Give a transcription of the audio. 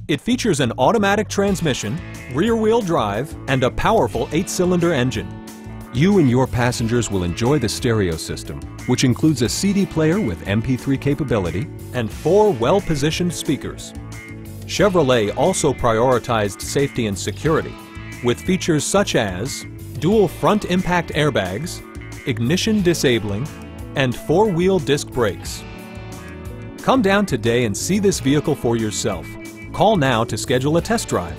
It features an automatic transmission, rear-wheel drive, and a powerful 8-cylinder engine. You and your passengers will enjoy the stereo system, which includes a CD player with MP3 capability and 4 well-positioned speakers. Chevrolet also prioritized safety and security with features such as dual front impact airbags, ignition disabling, and 4-wheel disc brakes. Come down today and see this vehicle for yourself. Call now to schedule a test drive.